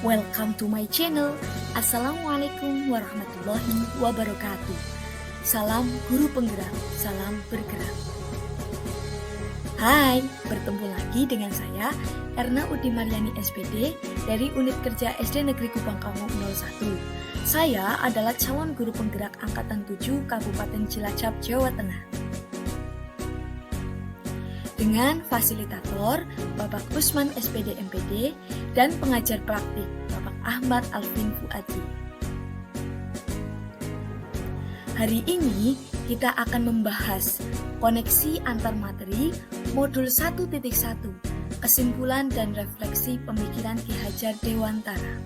Welcome to my channel. Assalamualaikum warahmatullahi wabarakatuh. Salam guru penggerak, salam bergerak. Hai, bertemu lagi dengan saya Erna Udi Mariani SPD dari Unit Kerja SD Negeri Kupang Kamu 01. Saya adalah calon guru penggerak Angkatan 7 Kabupaten Cilacap, Jawa Tengah. Dengan fasilitator Bapak Usman SPD MPD dan pengajar praktik Bapak Ahmad Alvin Fuadi. Hari ini kita akan membahas koneksi antar materi modul 1.1, kesimpulan dan refleksi pemikiran Ki Hajar Dewantara.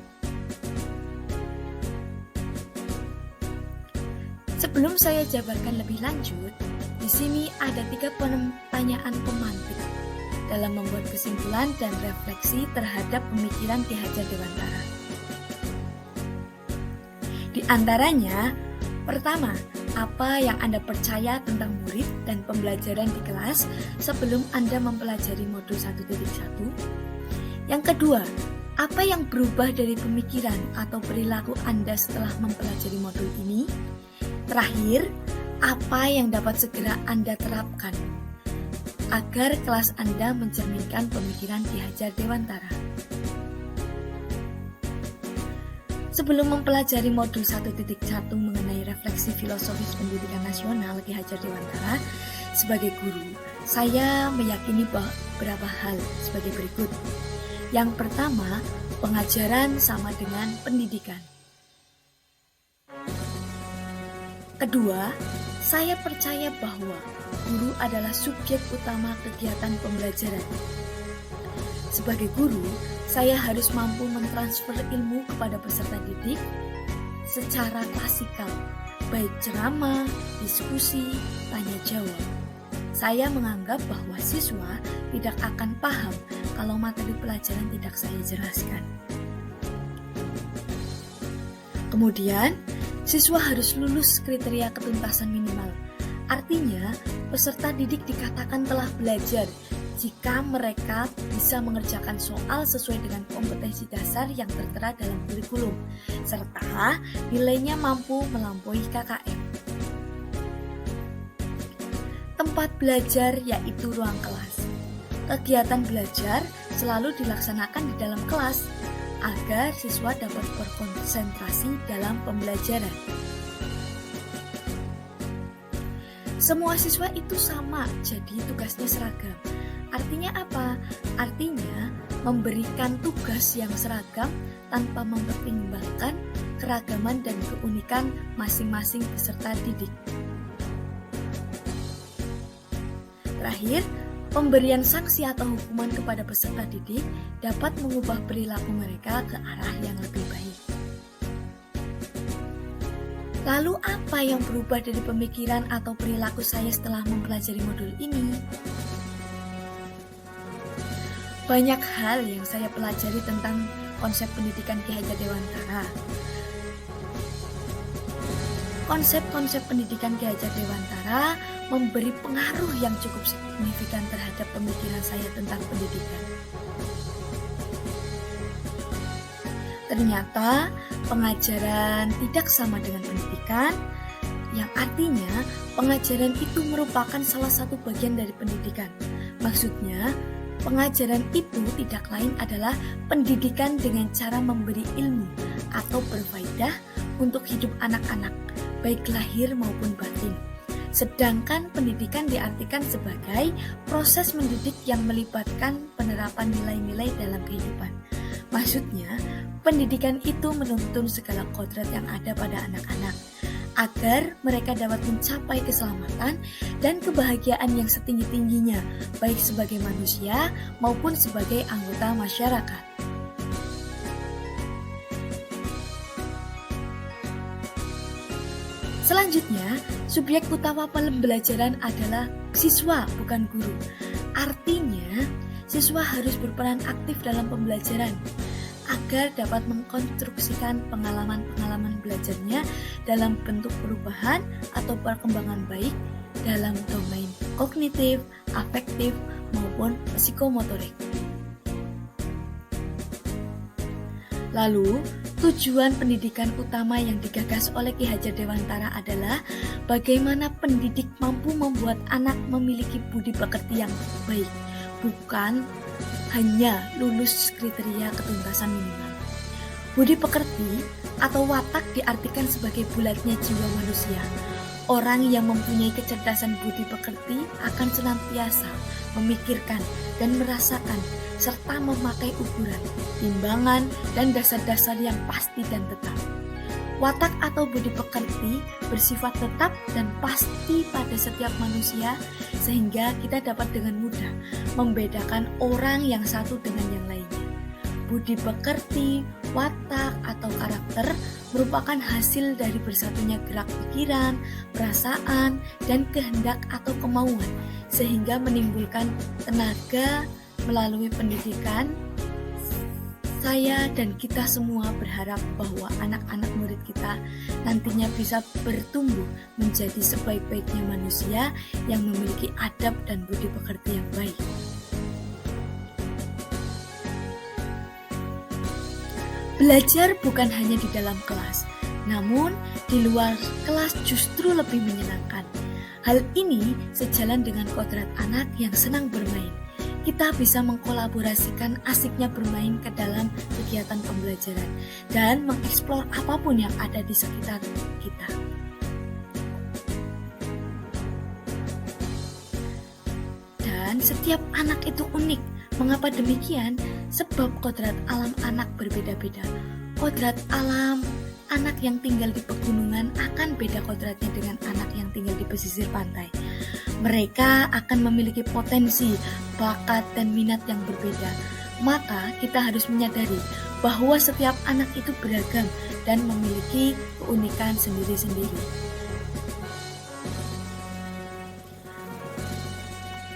Sebelum saya jabarkan lebih lanjut, di sini ada 3 pertanyaan pemantik dalam membuat kesimpulan dan refleksi terhadap pemikiran Ki Hajar Dewantara. Di antaranya, pertama, apa yang Anda percaya tentang murid dan pembelajaran di kelas sebelum Anda mempelajari modul 1.1? Yang kedua, apa yang berubah dari pemikiran atau perilaku Anda setelah mempelajari modul ini? Terakhir, apa yang dapat segera Anda terapkan agar kelas Anda mencerminkan pemikiran Ki Hajar Dewantara? Sebelum mempelajari modul 1.1 mengenai refleksi filosofis pendidikan nasional Ki Hajar Dewantara, sebagai guru, saya meyakini beberapa hal sebagai berikut. Yang pertama, pengajaran sama dengan pendidikan. Kedua, saya percaya bahwa guru adalah subjek utama kegiatan pembelajaran. Sebagai guru, saya harus mampu mentransfer ilmu kepada peserta didik secara klasikal, baik ceramah, diskusi, tanya jawab. Saya menganggap bahwa siswa tidak akan paham kalau materi pelajaran tidak saya jelaskan. Kemudian, siswa harus lulus kriteria ketuntasan minimal. Artinya, peserta didik dikatakan telah belajar jika mereka bisa mengerjakan soal sesuai dengan kompetensi dasar yang tertera dalam kurikulum, serta nilainya mampu melampaui KKM. Tempat belajar yaitu ruang kelas. Kegiatan belajar selalu dilaksanakan di dalam kelas agar siswa dapat berkonsentrasi dalam pembelajaran. Semua siswa itu sama, jadi tugasnya seragam. Artinya apa? Artinya memberikan tugas yang seragam tanpa mempertimbangkan keragaman dan keunikan masing-masing peserta didik. Terakhir, pemberian sanksi atau hukuman kepada peserta didik dapat mengubah perilaku mereka ke arah yang lebih baik. Lalu apa yang berubah dari pemikiran atau perilaku saya setelah mempelajari modul ini? Banyak hal yang saya pelajari tentang konsep pendidikan Ki Hajar Dewantara. Konsep-konsep pendidikan Ki Hajar Dewantara memberi pengaruh yang cukup signifikan terhadap pemikiran saya tentang pendidikan. Ternyata pengajaran tidak sama dengan pendidikan, yang artinya pengajaran itu merupakan salah satu bagian dari pendidikan. Maksudnya, pengajaran itu tidak lain adalah pendidikan dengan cara memberi ilmu atau berfaedah untuk hidup anak-anak, baik lahir maupun batin. Sedangkan pendidikan diartikan sebagai proses mendidik yang melibatkan penerapan nilai-nilai dalam kehidupan. Maksudnya, pendidikan itu menuntun segala kodrat yang ada pada anak-anak, agar mereka dapat mencapai keselamatan dan kebahagiaan yang setinggi-tingginya, baik sebagai manusia maupun sebagai anggota masyarakat. Selanjutnya, subjek utama pembelajaran adalah siswa, bukan guru. Artinya, siswa harus berperan aktif dalam pembelajaran agar dapat mengkonstruksikan pengalaman-pengalaman belajarnya dalam bentuk perubahan atau perkembangan baik dalam domain kognitif, afektif, maupun psikomotorik. Lalu, tujuan pendidikan utama yang digagas oleh Ki Hajar Dewantara adalah bagaimana pendidik mampu membuat anak memiliki budi pekerti yang baik, bukan hanya lulus kriteria ketuntasan minimal. Budi pekerti atau watak diartikan sebagai bulatnya jiwa manusia. Orang yang mempunyai kecerdasan budi pekerti akan senantiasa memikirkan dan merasakan serta memakai ukuran, timbangan, dan dasar-dasar yang pasti dan tetap. Watak atau budi pekerti bersifat tetap dan pasti pada setiap manusia sehingga kita dapat dengan mudah membedakan orang yang satu dengan yang lainnya. Budi pekerti, watak, atau karakter merupakan hasil dari bersatunya gerak pikiran, perasaan, dan kehendak atau kemauan sehingga menimbulkan tenaga melalui pendidikan. Saya dan kita semua berharap bahwa anak-anak murid kita nantinya bisa bertumbuh menjadi sebaik-baiknya manusia yang memiliki adab dan budi pekerti yang baik. Belajar bukan hanya di dalam kelas, namun di luar kelas justru lebih menyenangkan. Hal ini sejalan dengan kodrat anak yang senang bermain. Kita bisa mengkolaborasikan asiknya bermain ke dalam kegiatan pembelajaran dan mengeksplor apapun yang ada di sekitar kita. Dan setiap anak itu unik. Mengapa demikian? Sebab kodrat alam anak berbeda-beda. Kodrat alam anak yang tinggal di pegunungan akan beda kodratnya dengan anak yang tinggal di pesisir pantai. Mereka akan memiliki potensi, bakat, dan minat yang berbeda. Maka kita harus menyadari bahwa setiap anak itu beragam dan memiliki keunikan sendiri-sendiri.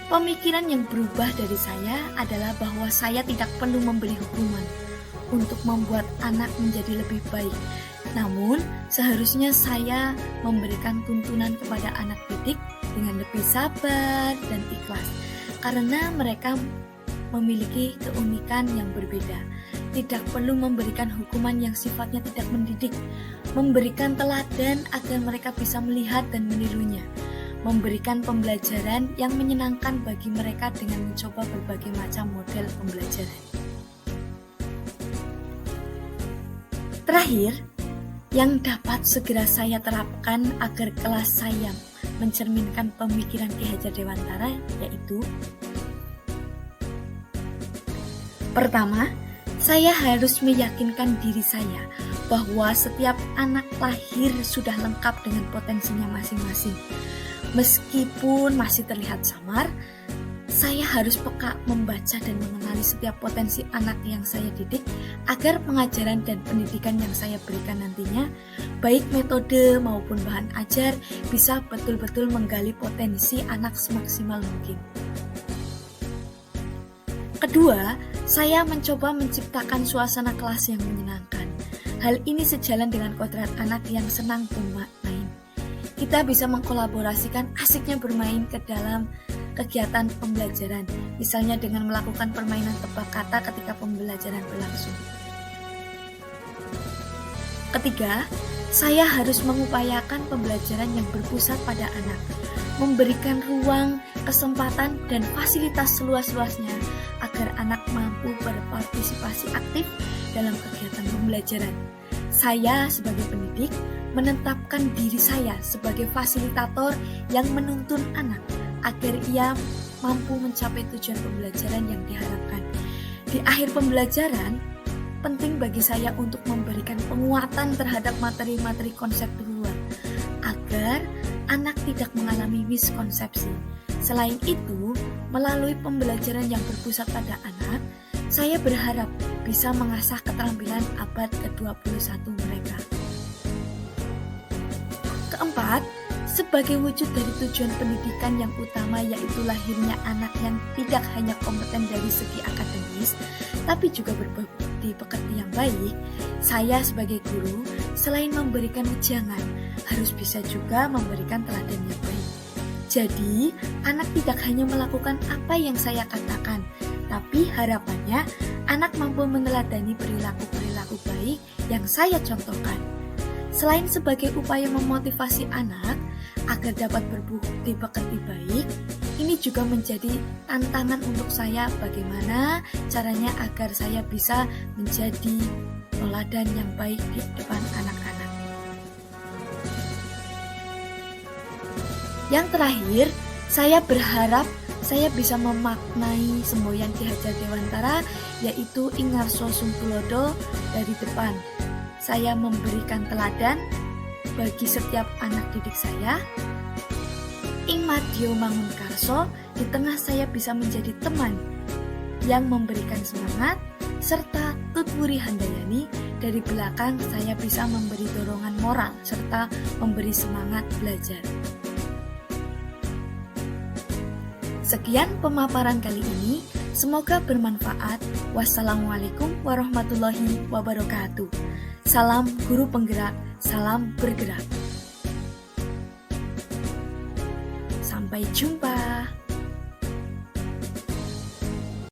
Pemikiran yang berubah dari saya adalah bahwa saya tidak perlu memberi hukuman untuk membuat anak menjadi lebih baik. Namun, seharusnya saya memberikan tuntunan kepada anak didik dengan lebih sabar dan ikhlas, karena mereka memiliki keunikan yang berbeda. Tidak perlu memberikan hukuman yang sifatnya tidak mendidik, memberikan teladan agar mereka bisa melihat dan menirunya, memberikan pembelajaran yang menyenangkan bagi mereka dengan mencoba berbagai macam model pembelajaran. Terakhir, yang dapat segera saya terapkan agar kelas saya mencerminkan pemikiran Ki Hajar Dewantara yaitu: pertama, saya harus meyakinkan diri saya bahwa setiap anak lahir sudah lengkap dengan potensinya masing-masing. Meskipun masih terlihat samar, saya harus peka membaca dan mengenali setiap potensi anak yang saya didik agar pengajaran dan pendidikan yang saya berikan nantinya, baik metode maupun bahan ajar, bisa betul-betul menggali potensi anak semaksimal mungkin. Kedua, saya mencoba menciptakan suasana kelas yang menyenangkan. Hal ini sejalan dengan kodrat anak yang senang bermain. Kita bisa mengkolaborasikan asiknya bermain ke dalam kegiatan pembelajaran, misalnya dengan melakukan permainan tebak kata ketika pembelajaran berlangsung. Ketiga, saya harus mengupayakan pembelajaran yang berpusat pada anak, memberikan ruang, kesempatan, dan fasilitas seluas-luasnya agar anak mampu berpartisipasi aktif dalam kegiatan pembelajaran. Saya sebagai pendidik menetapkan diri saya sebagai fasilitator yang menuntun anak agar ia mampu mencapai tujuan pembelajaran yang diharapkan. Di akhir pembelajaran, penting bagi saya untuk memberikan penguatan terhadap materi-materi konseptual agar anak tidak mengalami miskonsepsi. Selain itu, melalui pembelajaran yang berpusat pada anak, saya berharap bisa mengasah keterampilan abad ke-21 mereka. Keempat, sebagai wujud dari tujuan pendidikan yang utama yaitu lahirnya anak yang tidak hanya kompeten dari segi akademis, tapi juga berbudi pekerti yang baik, saya sebagai guru, selain memberikan wejangan, harus bisa juga memberikan teladan yang baik. Jadi, anak tidak hanya melakukan apa yang saya katakan, tapi harapannya anak mampu meneladani perilaku-perilaku baik baik yang saya contohkan. Selain sebagai upaya memotivasi anak agar dapat berbukti pekerti baik, ini juga menjadi tantangan untuk saya bagaimana caranya agar saya bisa menjadi teladan yang baik di depan anak-anak. Yang terakhir, saya berharap saya bisa memaknai semboyan Ki Hajar Dewantara, yaitu Ing Ngarso Sumpulodo dari depan. Saya memberikan teladan bagi setiap anak didik saya. Ing Madyo Mangunkarso, di tengah saya bisa menjadi teman yang memberikan semangat, serta Tutwuri Handayani, dari belakang saya bisa memberi dorongan moral serta memberi semangat belajar. Sekian pemaparan kali ini, semoga bermanfaat. Wassalamualaikum warahmatullahi wabarakatuh. Salam guru penggerak, salam bergerak. Sampai jumpa.